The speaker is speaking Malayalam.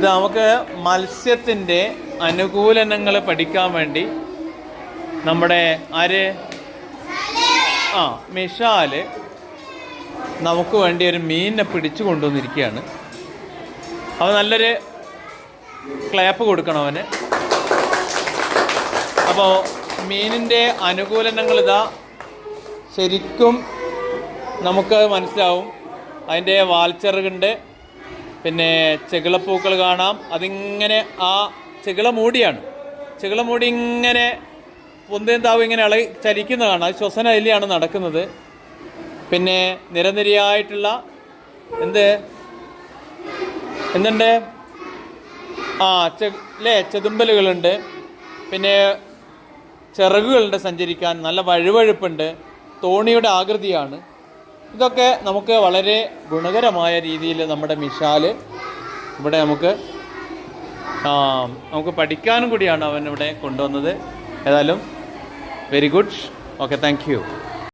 ഇത് നമുക്ക് മത്സ്യത്തിൻ്റെ അനുകൂലനങ്ങൾ പഠിക്കാൻ വേണ്ടി നമ്മുടെ മിഷാല് നമുക്ക് വേണ്ടി ഒരു മീനിനെ പിടിച്ചു കൊണ്ടുവന്നിരിക്കുകയാണ്. അവൻ നല്ലൊരു ക്ലാപ്പ് കൊടുക്കണം അവന്. അപ്പോൾ മീനിൻ്റെ അനുകൂലനങ്ങൾ ശരിക്കും നമുക്ക് മനസ്സിലാവും. അതിൻ്റെ വാൽച്ചെറുകുണ്ട്, പിന്നെ ചെകിളപ്പൂക്കൾ കാണാം. അതിങ്ങനെ ആ ചെകിളമൂടിയാണ്. ചെകിളമൂടി ഇങ്ങനെ പൊന്തയും താവും ഇങ്ങനെ ചലിക്കുന്ന കാണാം. അത് ശ്വസന എലിയാണ് നടക്കുന്നത്. പിന്നെ നിരനിരയായിട്ടുള്ള എന്തുണ്ട് ചെതുമ്പലുകളുണ്ട്. പിന്നെ ചിറകുകളുണ്ട് സഞ്ചരിക്കാൻ. നല്ല വഴുവഴുപ്പുണ്ട്. തോണിയുടെ ആകൃതിയാണ്. ഇതൊക്കെ നമുക്ക് വളരെ ഗുണകരമായ രീതിയിൽ നമ്മുടെ മിഷാല് ഇവിടെ നമുക്ക് പഠിക്കാനും കൂടിയാണ് അവൻ ഇവിടെ കൊണ്ടുവന്നത്. ഏതായാലും very good. Okay, thank you.